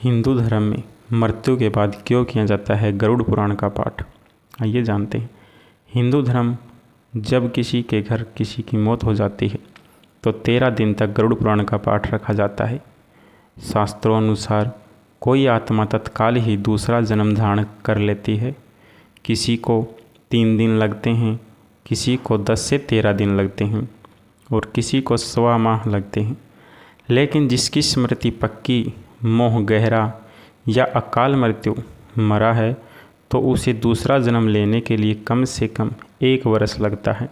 हिंदू धर्म में मृत्यु के बाद क्यों किया जाता है गरुड़ पुराण का पाठ, आइए जानते हैं। हिंदू धर्म जब किसी के घर किसी की मौत हो जाती है तो 13 दिन तक गरुड़ पुराण का पाठ रखा जाता है। शास्त्रों अनुसार कोई आत्मा तत्काल ही दूसरा जन्म धारण कर लेती है। किसी को 3 दिन लगते हैं, किसी को 10 से 13 दिन लगते हैं और किसी को 1.25 माह लगते हैं। लेकिन जिसकी स्मृति पक्की, मोह गहरा या अकाल मृत्यु मरा है तो उसे दूसरा जन्म लेने के लिए कम से कम 1 वर्ष लगता है।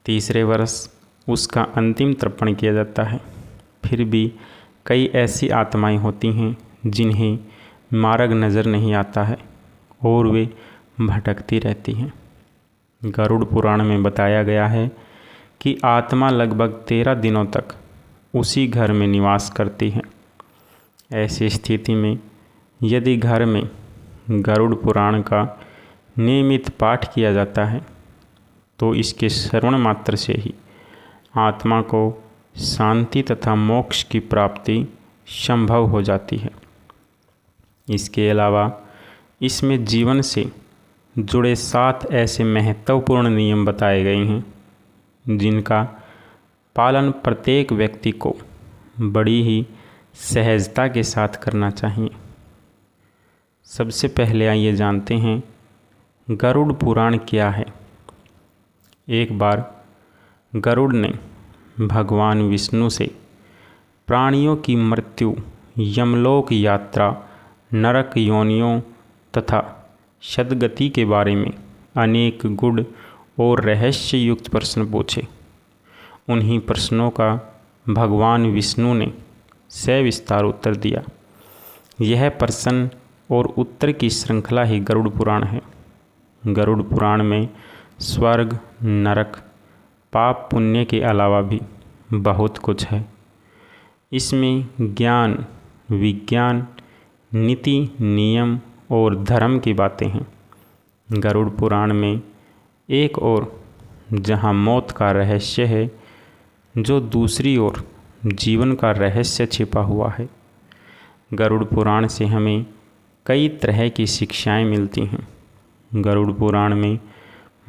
तीसरे वर्ष उसका अंतिम तर्पण किया जाता है। फिर भी कई ऐसी आत्माएं होती हैं जिन्हें मार्ग नज़र नहीं आता है और वे भटकती रहती हैं। गरुड़ पुराण में बताया गया है कि आत्मा लगभग 13 दिनों तक उसी घर में निवास करती है। ऐसी स्थिति में यदि घर में गरुड़ पुराण का नियमित पाठ किया जाता है तो इसके श्रवण मात्र से ही आत्मा को शांति तथा मोक्ष की प्राप्ति संभव हो जाती है। इसके अलावा इसमें जीवन से जुड़े 7 ऐसे महत्वपूर्ण नियम बताए गए हैं जिनका पालन प्रत्येक व्यक्ति को बड़ी ही सहजता के साथ करना चाहिए। सबसे पहले आइए जानते हैं गरुड़ पुराण क्या है। एक बार गरुड़ ने भगवान विष्णु से प्राणियों की मृत्यु, यमलोक यात्रा, नरक योनियों तथा सद्गति के बारे में अनेक गूढ़ और रहस्य युक्त प्रश्न पूछे। उन्हीं प्रश्नों का भगवान विष्णु ने सविस्तार उत्तर दिया। यह प्रश्न और उत्तर की श्रृंखला ही गरुड़ पुराण है। गरुड़ पुराण में स्वर्ग, नरक, पाप पुण्य के अलावा भी बहुत कुछ है। इसमें ज्ञान, विज्ञान, नीति, नियम और धर्म की बातें हैं। गरुड़ पुराण में एक और जहाँ मौत का रहस्य है, जो दूसरी ओर जीवन का रहस्य छिपा हुआ है। गरुड़ पुराण से हमें कई तरह की शिक्षाएं मिलती हैं। गरुड़ पुराण में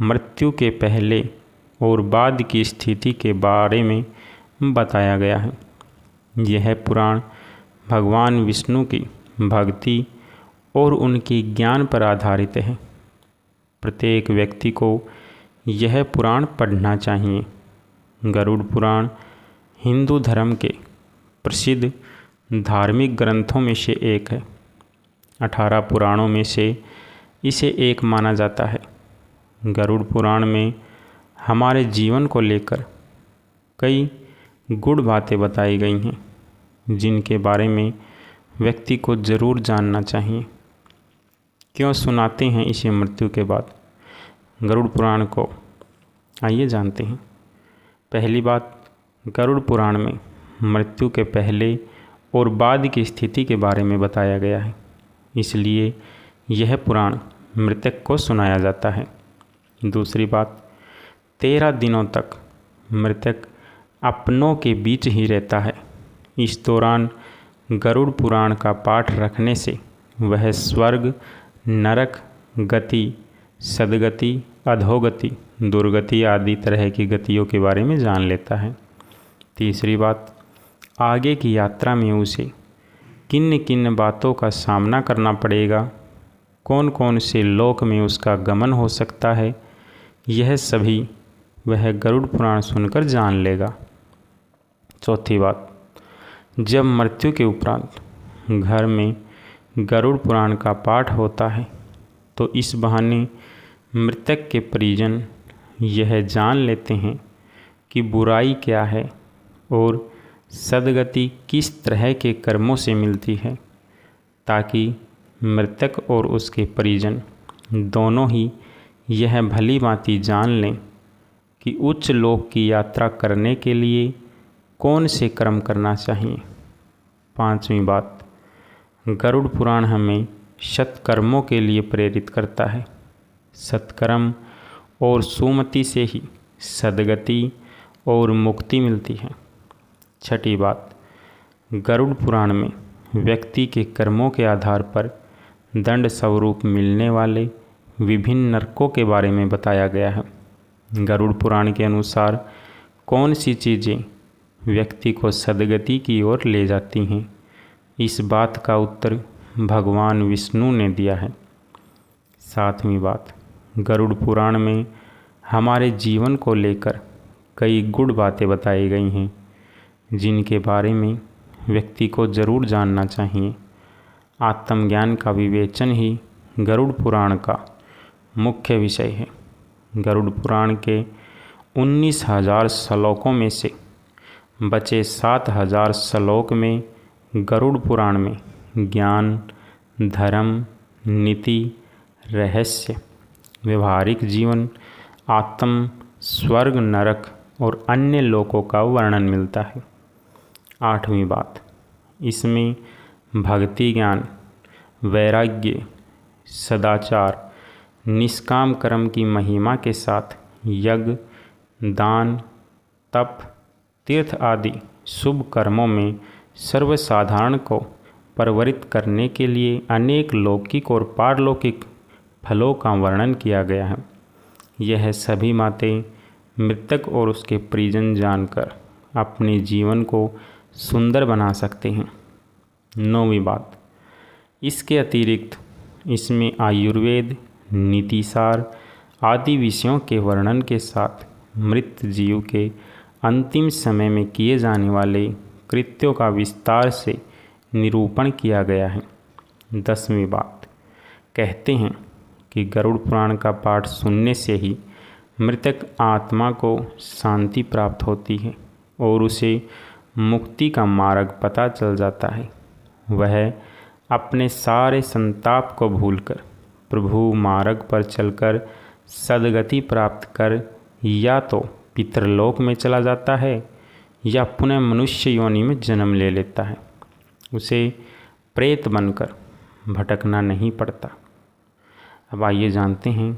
मृत्यु के पहले और बाद की स्थिति के बारे में बताया गया है। यह पुराण भगवान विष्णु की भक्ति और उनके ज्ञान पर आधारित है। प्रत्येक व्यक्ति को यह पुराण पढ़ना चाहिए। गरुड़ पुराण हिंदू धर्म के प्रसिद्ध धार्मिक ग्रंथों में से एक है। 18 पुराणों में से इसे एक माना जाता है। गरुड़ पुराण में हमारे जीवन को लेकर कई गूढ़ बातें बताई गई हैं जिनके बारे में व्यक्ति को ज़रूर जानना चाहिए। क्यों सुनाते हैं इसे मृत्यु के बाद गरुड़ पुराण को, आइए जानते हैं। पहली बात, गरुड़ पुराण में मृत्यु के पहले और बाद की स्थिति के बारे में बताया गया है, इसलिए यह पुराण मृतक को सुनाया जाता है। दूसरी बात, 13 दिनों तक मृतक अपनों के बीच ही रहता है। इस दौरान गरुड़ पुराण का पाठ रखने से वह स्वर्ग, नरक गति, सद्गति, अधोगति, दुर्गति आदि तरह की गतियों के बारे में जान लेता है। तीसरी बात, आगे की यात्रा में उसे किन किन बातों का सामना करना पड़ेगा, कौन कौन से लोक में उसका गमन हो सकता है, यह सभी वह गरुड़ पुराण सुनकर जान लेगा। चौथी बात, जब मृत्यु के उपरांत घर में गरुड़ पुराण का पाठ होता है तो इस बहाने मृतक के परिजन यह जान लेते हैं कि बुराई क्या है और सद्गति किस तरह के कर्मों से मिलती है, ताकि मृतक और उसके परिजन दोनों ही यह भली भांति जान लें कि उच्च लोक की यात्रा करने के लिए कौन से कर्म करना चाहिए। पांचवीं बात, गरुड़ पुराण हमें सत्कर्मों के लिए प्रेरित करता है। सत्कर्म और सुमति से ही सद्गति और मुक्ति मिलती है। छठी बात, गरुड़ पुराण में व्यक्ति के कर्मों के आधार पर दंड स्वरूप मिलने वाले विभिन्न नरकों के बारे में बताया गया है। गरुड़ पुराण के अनुसार कौन सी चीज़ें व्यक्ति को सद्गति की ओर ले जाती हैं, इस बात का उत्तर भगवान विष्णु ने दिया है। 7वीं बात, गरुड़ पुराण में हमारे जीवन को लेकर कई गुड़ बातें बताई गई हैं, जिनके बारे में व्यक्ति को ज़रूर जानना चाहिए। आत्मज्ञान का विवेचन ही गरुड़ पुराण का मुख्य विषय है। गरुड़ पुराण के 19,000 श्लोकों में से बचे 7,000 श्लोक में गरुड़ पुराण में ज्ञान, धर्म, नीति, रहस्य, व्यवहारिक जीवन, आत्म, स्वर्ग, नरक और अन्य लोकों का वर्णन मिलता है। 8वीं बात, इसमें भक्ति ज्ञान, वैराग्य, सदाचार, निष्काम कर्म की महिमा के साथ यज्ञ, दान, तप, तीर्थ आदि शुभ कर्मों में सर्वसाधारण को परवरित करने के लिए अनेक लौकिक और पारलौकिक फलों का वर्णन किया गया है। यह सभी बातें मृतक और उसके परिजन जानकर अपने जीवन को सुंदर बना सकते हैं। 9वीं बात, इसके अतिरिक्त इसमें आयुर्वेद, नीतिसार आदि विषयों के वर्णन के साथ मृत जीव के अंतिम समय में किए जाने वाले कृत्यों का विस्तार से निरूपण किया गया है। 10वीं बात, कहते हैं कि गरुड़ पुराण का पाठ सुनने से ही मृतक आत्मा को शांति प्राप्त होती है और उसे मुक्ति का मार्ग पता चल जाता है। वह अपने सारे संताप को भूलकर प्रभु मार्ग पर चलकर सद्गति प्राप्त कर या तो पितरलोक में चला जाता है या पुनः मनुष्य योनि में जन्म ले लेता है। उसे प्रेत बनकर भटकना नहीं पड़ता। अब आइए जानते हैं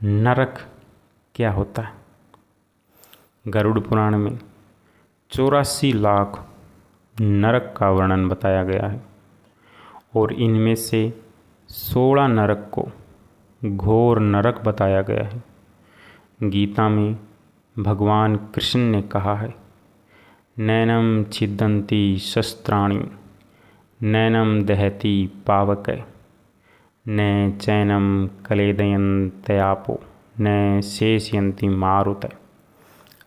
नरक क्या होता है। गरुड़ पुराण में 84 लाख नरक का वर्णन बताया गया है और इनमें से 16 नरक को घोर नरक बताया गया है। गीता में भगवान कृष्ण ने कहा है, नैनम छिदन्ति शस्त्राणि नैनम दहति पावकै न चैनम कलेदयन्त्यापो न शेषयन्ति मारुतै।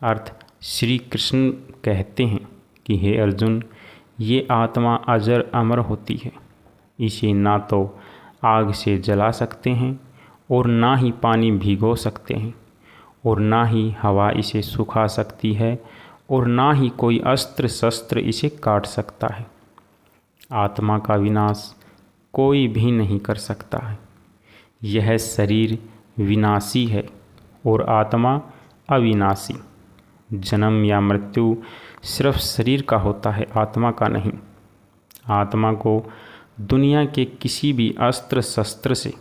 अर्थ, श्री कृष्ण कहते हैं कि हे अर्जुन, ये आत्मा अजर अमर होती है। इसे ना तो आग से जला सकते हैं और ना ही पानी भिगो सकते हैं और ना ही हवा इसे सुखा सकती है और ना ही कोई अस्त्र शस्त्र इसे काट सकता है। आत्मा का विनाश कोई भी नहीं कर सकता है। यह शरीर विनाशी है और आत्मा अविनाशी। जन्म या मृत्यु सिर्फ शरीर का होता है, आत्मा का नहीं। आत्मा को दुनिया के किसी भी अस्त्र शस्त्र से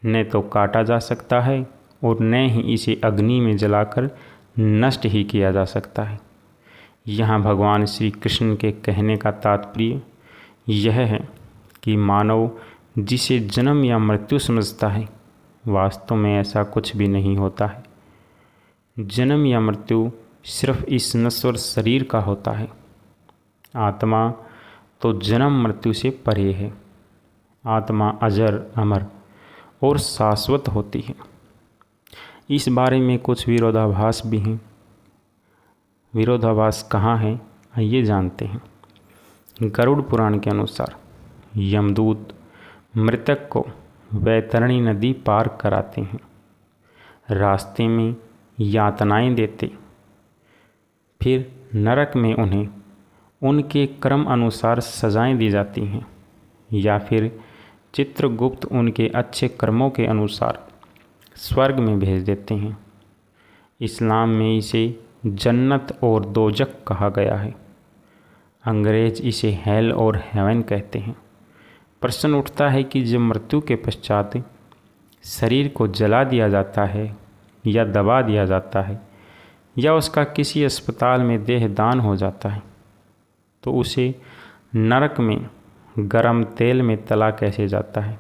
न तो काटा जा सकता है और न ही इसे अग्नि में जलाकर नष्ट ही किया जा सकता है। यहाँ भगवान श्री कृष्ण के कहने का तात्पर्य यह है कि मानव जिसे जन्म या मृत्यु समझता है, वास्तव में ऐसा कुछ भी नहीं होता है। जन्म या मृत्यु सिर्फ इस नश्वर शरीर का होता है। आत्मा तो जन्म मृत्यु से परे है। आत्मा अजर अमर और शाश्वत होती है। इस बारे में कुछ विरोधाभास भी हैं। विरोधाभास कहाँ है, आइए जानते हैं। गरुड़ पुराण के अनुसार यमदूत मृतक को वैतरणी नदी पार कराते हैं, रास्ते में यातनाएं देते, फिर नरक में उन्हें उनके क्रम अनुसार सजाएं दी जाती हैं या फिर चित्रगुप्त उनके अच्छे कर्मों के अनुसार स्वर्ग में भेज देते हैं। इस्लाम में इसे जन्नत और दोजक कहा गया है। अंग्रेज इसे हेल और हेवन कहते हैं। प्रश्न उठता है कि जब मृत्यु के पश्चात शरीर को जला दिया जाता है या दबा दिया जाता है या उसका किसी अस्पताल में देह दान हो जाता है, तो उसे नरक में गरम तेल में तला कैसे जाता है,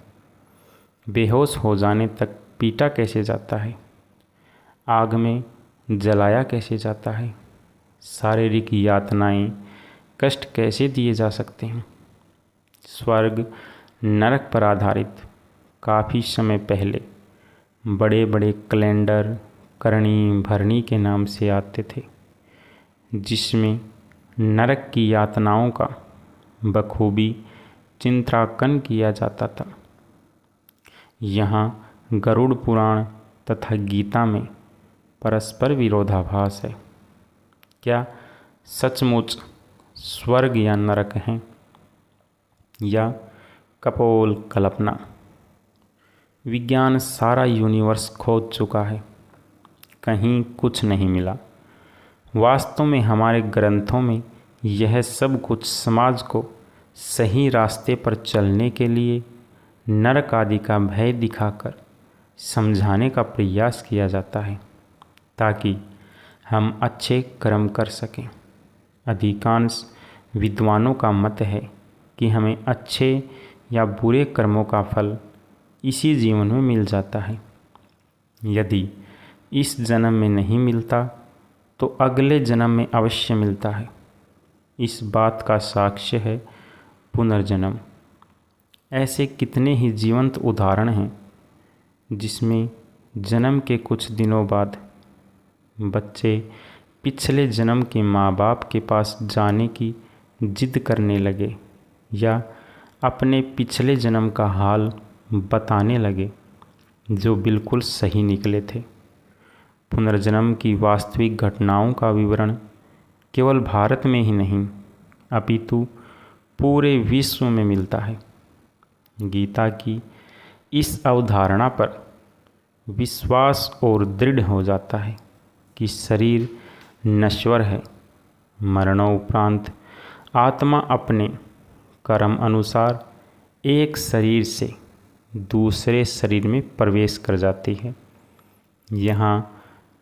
बेहोश हो जाने तक पीटा कैसे जाता है, आग में जलाया कैसे जाता है, शारीरिक यातनाएं कष्ट कैसे दिए जा सकते हैं। स्वर्ग नरक पर आधारित काफ़ी समय पहले बड़े बड़े कैलेंडर करणी भरणी के नाम से आते थे, जिसमें नरक की यातनाओं का बखूबी चित्रांकन किया जाता था। यहाँ गरुड़ पुराण तथा गीता में परस्पर विरोधाभास है। क्या सचमुच स्वर्ग या नरक हैं, या कपोल कल्पना? विज्ञान सारा यूनिवर्स खोज चुका है, कहीं कुछ नहीं मिला। वास्तव में हमारे ग्रंथों में यह सब कुछ समाज को सही रास्ते पर चलने के लिए नरक आदि का भय दिखाकर समझाने का प्रयास किया जाता है, ताकि हम अच्छे कर्म कर सकें। अधिकांश विद्वानों का मत है कि हमें अच्छे या बुरे कर्मों का फल इसी जीवन में मिल जाता है। यदि इस जन्म में नहीं मिलता तो अगले जन्म में अवश्य मिलता है। इस बात का साक्ष्य है पुनर्जन्म। ऐसे कितने ही जीवंत उदाहरण हैं जिसमें जन्म के कुछ दिनों बाद बच्चे पिछले जन्म के माँ बाप के पास जाने की जिद करने लगे या अपने पिछले जन्म का हाल बताने लगे, जो बिल्कुल सही निकले थे। पुनर्जन्म की वास्तविक घटनाओं का विवरण केवल भारत में ही नहीं अपितु पूरे विश्व में मिलता है। गीता की इस अवधारणा पर विश्वास और दृढ़ हो जाता है कि शरीर नश्वर है, मरणोपरांत आत्मा अपने कर्म अनुसार एक शरीर से दूसरे शरीर में प्रवेश कर जाती है। यहाँ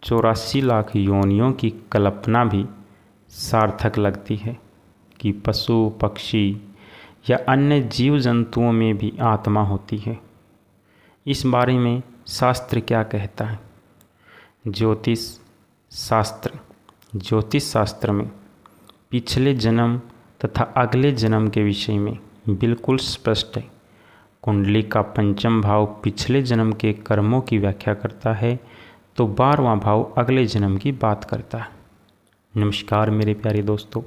84 लाख योनियों की कल्पना भी सार्थक लगती है कि पशु पक्षी या अन्य जीव जंतुओं में भी आत्मा होती है। इस बारे में शास्त्र क्या कहता है? ज्योतिष शास्त्र में पिछले जन्म तथा अगले जन्म के विषय में बिल्कुल स्पष्ट है। कुंडली का पंचम भाव पिछले जन्म के कर्मों की व्याख्या करता है, तो 12वां भाव अगले जन्म की बात करता है। नमस्कार मेरे प्यारे दोस्तों,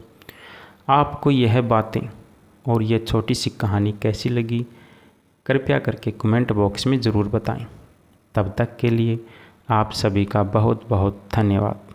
आपको यह बातें और यह छोटी सी कहानी कैसी लगी कृपया करके कमेंट बॉक्स में ज़रूर बताएं। तब तक के लिए आप सभी का बहुत बहुत धन्यवाद।